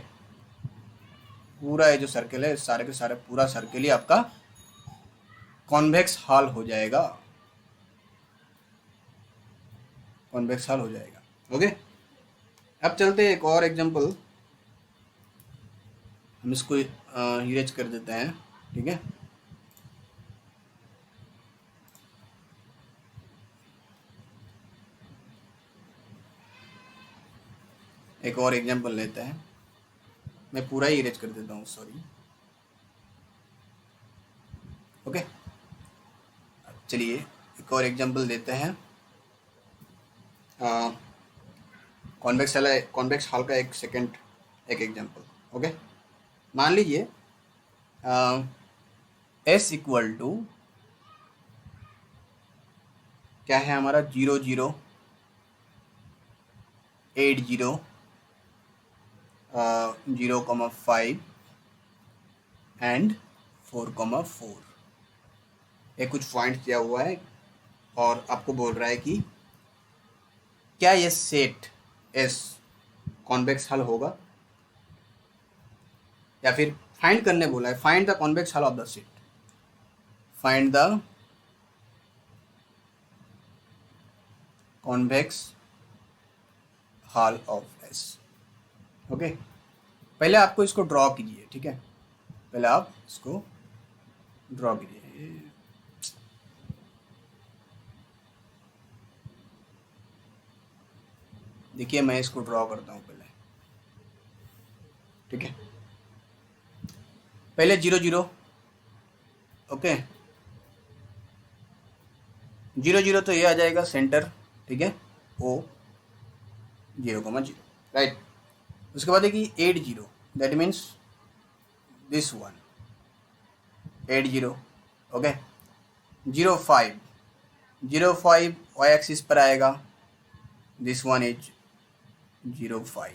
पूरा ये जो circle है सारे के सारे पूरा circle ही आपका convex hull हो जाएगा, कॉन्वेक्स हल हो जाएगा, ओके। अब चलते हैं एक और एग्जांपल, हम इसको इरेज कर देते हैं, ठीक है। एक और एग्जांपल लेते हैं, मैं पूरा ही इरेज कर देता हूँ, सॉरी, ओके। चलिए एक और एग्जांपल देते हैं, कॉन्वेक्स हल का एक एग्जांपल, ओके। मान लीजिए एस इक्वल टू क्या है हमारा 0 0 8 0 0,5 एंड 4,4, ये कुछ पॉइंट दिया हुआ है और आपको बोल रहा है कि क्या ये सेट एस कॉन्वेक्स हल होगा, या फिर फाइंड करने बोला है, find the convex hall of the set, find the convex hall of S. Okay, पहले आपको इसको ड्रॉ कीजिए, ठीक है, पहले आप इसको ड्रॉ कीजिए। देखिए मैं इसको ड्रॉ करता हूँ पहले, ठीक है, पहले 0 0, ओके, 0 0 तो ये आ जाएगा सेंटर, ठीक है, ओ 0,0, राइट। उसके बाद देखिए 8 0, that means this one 8 0, okay, 0 5, 0 5 y axis पर आएगा, this one is 0 5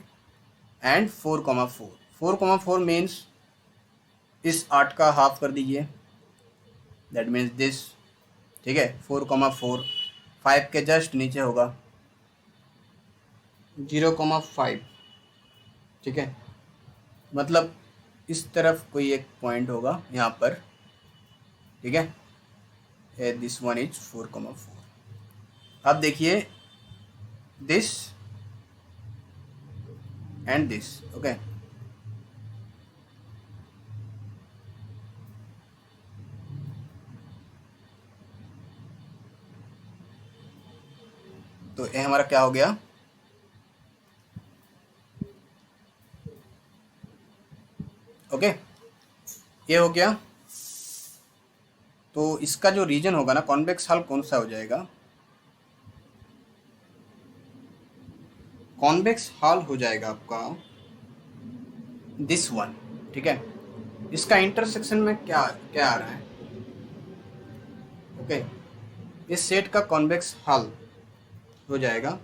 and 4,4, 4,4 means इस 8 का हाफ कर दीजिए, दैट मीन्स दिस, ठीक है, 4,4 5 के जस्ट नीचे होगा 0,5, ठीक है, मतलब इस तरफ कोई एक पॉइंट होगा यहाँ पर, ठीक है, दिस वन इज 4,4। अब देखिए दिस एंड दिस, ओके, तो ये हमारा क्या हो गया, ओके, ये हो गया। तो इसका जो रीजन होगा ना, कॉन्वेक्स हॉल कौन सा हो जाएगा, कॉन्वेक्स हॉल हो जाएगा आपका दिस वन, ठीक है। इसका इंटरसेक्शन में क्या क्या आ रहा है, ओके, इस सेट का कॉन्वेक्स हॉल हो जाएगा,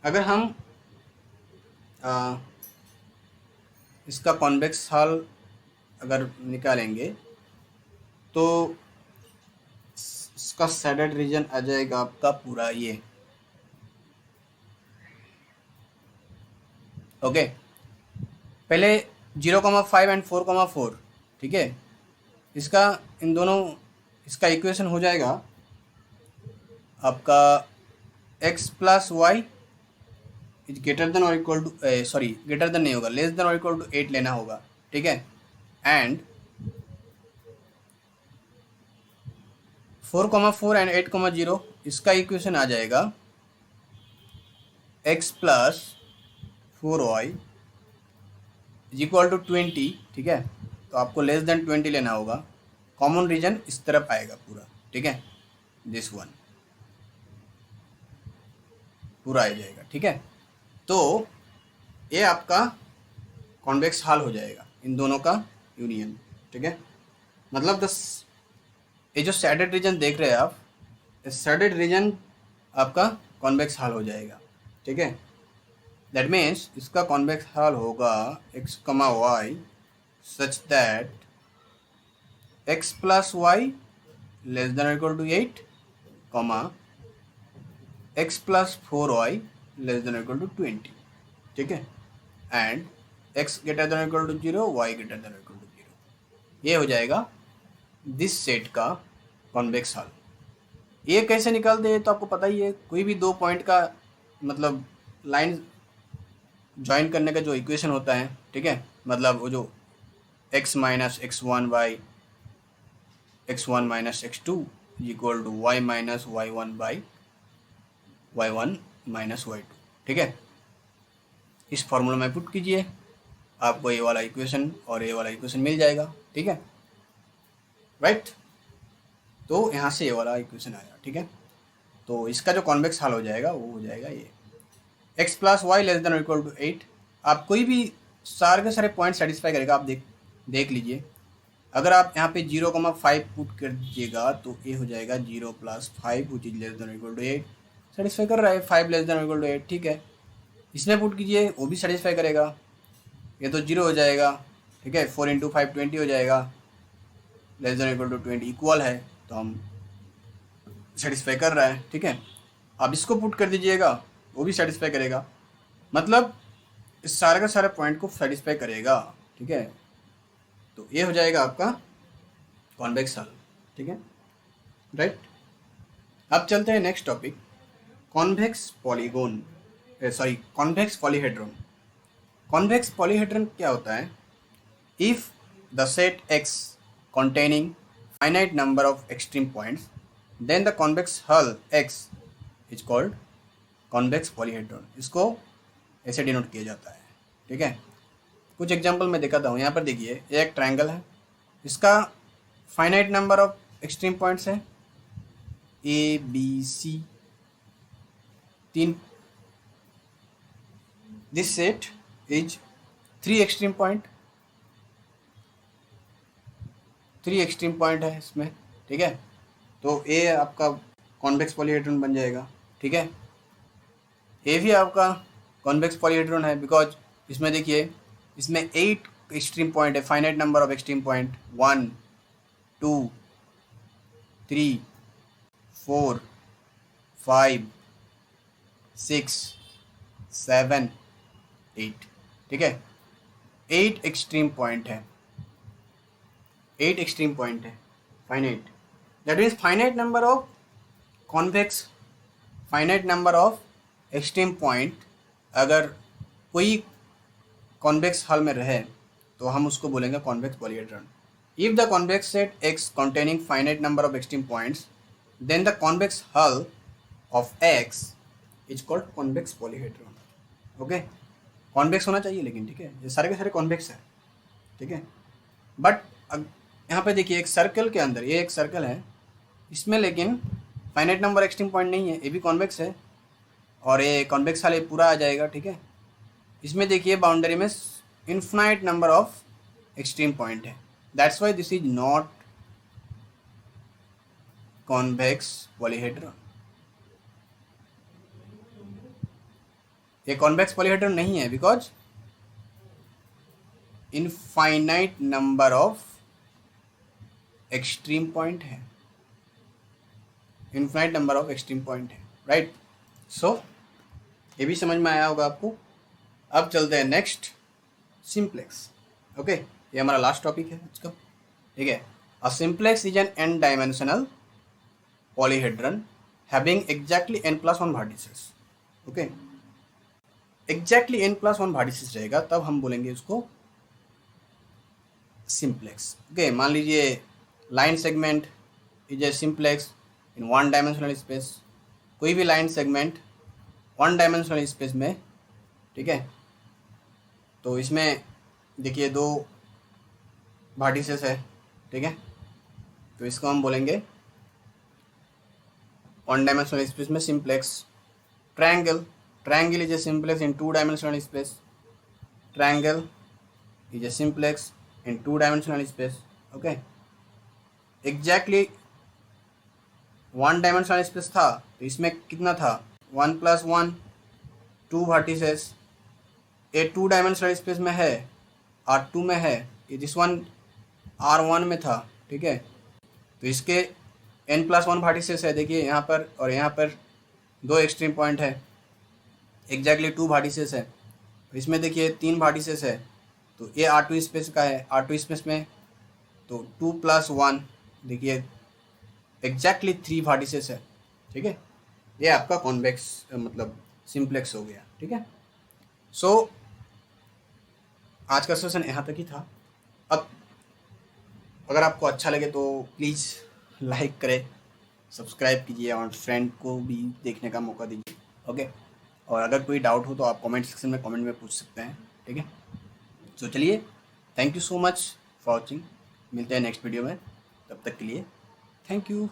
अगर हम इसका कॉन्वेक्स हॉल अगर निकालेंगे तो इसका सैडेड रीजन आ जाएगा आपका पूरा ये, ओके, पहले 0,5 एंड 4,4, ठीक है, इसका इन दोनों इसका इक्वेशन हो जाएगा आपका x plus Y is greater than और equal to, sorry greater than नहीं होगा, लेस देन और इक्वल टू 8 लेना होगा, ठीक है, एंड 4,4 एंड 8,0 इसका इक्वेशन आ जाएगा x plus 4y is equal to 20, ठीक है, तो आपको लेस देन 20 लेना होगा, कॉमन रीजन इस तरफ आएगा पूरा, ठीक है, दिस वन पूरा आ जाएगा, ठीक है। तो ये आपका कॉन्वेक्स हॉल हो जाएगा इन दोनों का यूनियन, ठीक है, मतलब ये जो सैडेड रीजन देख रहे हैं आप, इस सैडेड रीजन आपका कॉन्वेक्स हॉल हो जाएगा, ठीक है, दैट मीन्स इसका कॉन्वेक्स हॉल होगा x, y such that x plus y less than equal to 8, x plus 4y less than equal to 20, ठीक है, and x greater than equal to 0, y greater than equal to 0, ये हो जाएगा this set का convex hull. ये कैसे निकालते हैं तो आपको पता ही है, कोई भी दो पॉइंट का मतलब लाइन ज्वाइन करने का जो इक्वेशन होता है, ठीक है, मतलब वो जो x minus x1 by x1 minus x2 equal to y minus y1 by y1 minus y2, ठीक है, इस फॉर्मूला में पुट कीजिए, आपको ये वाला इक्वेशन और ये वाला इक्वेशन मिल जाएगा, ठीक है, राइट। तो यहाँ से ये वाला इक्वेशन आया, ठीक है, तो इसका जो कॉन्वेक्स हॉल हो जाएगा वो हो जाएगा ये x plus y less than equal to 8। आप कोई भी सारे के सारे पॉइंट सेटिस्फाई करेगा, आप देख लीजिए, अगर आप यहाँ पे 0,5 पुट कर दीजिएगा तो ये हो जाएगा 0 plus 5 which is less than equal to 8, satisfy कर रहा है, 5 लेस देन इक्वल टू 8, ठीक है, इसमें पुट कीजिए वो भी सेटिस्फाई करेगा, ये तो 0 हो जाएगा, ठीक है, 4 इंटू 5 20 हो जाएगा, less than equal to 20 equal है, तो हम सेटिस्फाई कर रहा है, ठीक है। आप इसको पुट कर दीजिएगा वो भी सेटिस्फाई करेगा, मतलब इस सारे का सारे पॉइंट को सेटिस्फाई करेगा, ठीक है, तो ये हो जाएगा आपका कॉन्वेक्स हल, ठीक है, राइट। अब चलते हैं next topic, convex polygon, sorry convex polyhedron. Convex polyhedron क्या होता है? If the set X containing finite number of extreme points, then the convex hull X is called convex polyhedron। इसको ऐसे डिनोट किया जाता है, ठीक है। कुछ एग्जांपल मैं दिखाता हूँ। यहाँ पर देखिए, ये एक ट्रायंगल है, इसका finite number of extreme points है ABC 3। This set is 3 extreme point है इसमें, ठीक है। तो ये आपका कॉन्वेक्स पॉलीहेड्रॉन बन जाएगा, ठीक है। ये भी आपका कॉन्वेक्स पॉलीहेड्रॉन है, बिकॉज इसमें देखिए, इसमें 8 एक्सट्रीम पॉइंट है, finite number of extreme point 1 2 3 4 5 6 7 8, ठीक है। 8 एक्सट्रीम पॉइंट है, 8 एक्सट्रीम पॉइंट है finite. That means finite number of convex, finite number of extreme point अगर कोई कॉन्वेक्स हल में रहे तो हम उसको बोलेंगे convex polyhedron. If the convex set X containing finite number of extreme points, then the convex hull of X is called convex polyhedron। Okay, convex होना चाहिए लेकिन, ठीक है, ये सारे के सारे कॉन्वेक्स है, ठीक है। बट यहाँ पे देखिए, एक सर्कल के अंदर, ये एक सर्कल है, इसमें लेकिन फाइनाइट नंबर एक्सट्रीम पॉइंट नहीं है, ये भी कॉन्वेक्स है, और ये कॉन्वेक्स वाले पूरा आ जाएगा, ठीक है। इसमें देखिए बाउंड्री में infinite number of extreme point है, that's why this is not convex polyhedron. ये कॉन्वेक्स पॉलीहेड्रॉन नहीं है, because infinite number of extreme point है, infinite number of extreme point है, राइट। सो ये भी समझ में आया होगा आपको। अब चलते हैं नेक्स्ट, सिंप्लेक्स। ओके, ये हमारा लास्ट टॉपिक है आज का, ठीक है। A simplex is an n dimensional polyhedron having exactly n+1 vertices. Okay, exactly n+1 vertices रहेगा तब हम बोलेंगे उसको सिंप्लेक्स। ओके, मान लीजिए line segment is a simplex in 1 dimensional space, कोई भी लाइन सेगमेंट 1 डायमेंशनल स्पेस में, ठीक है। तो इसमें देखिए 2 वर्टिसेस है, ठीक है, तो इसको हम बोलेंगे 1 डायमेंशनल स्पेस में simplex. Triangle is a simplex in 2 dimensional space, triangle is a simplex in 2 dimensional space. Okay, exactly 1 dimensional space था, तो इसमें कितना था, 1+1 2 वर्टिसेस। ये 2 डायमेंशनल स्पेस में है, R2 में है, ये दिस वन R1 में था, ठीक है। तो इसके n+1 वर्टिसेस है, देखिए यहाँ पर और यहाँ पर 2 एक्सट्रीम पॉइंट है, एग्जैक्टली 2 वर्टिसेस है। तो इसमें देखिए 3 वर्टिसेस है, तो ये R2 स्पेस का है, R2 स्पेस में तो 2+1 देखिए एग्जैक्टली 3 वर्टिसेस है, ठीक है। ये आपका कॉन्वेक्स मतलब सिंप्लेक्स हो गया, ठीक है। सो आज का सेशन यहाँ तक ही था। अब अगर आपको अच्छा लगे तो प्लीज़ लाइक करें, सब्सक्राइब कीजिए और फ्रेंड को भी देखने का मौका दीजिए, ओके। और अगर कोई डाउट हो तो आप कमेंट सेक्शन में कमेंट में पूछ सकते हैं, ठीक है। तो चलिए, thank you so much for watching, मिलते हैं नेक्स्ट वीडियो में, तब तक के लिए थैंक यू।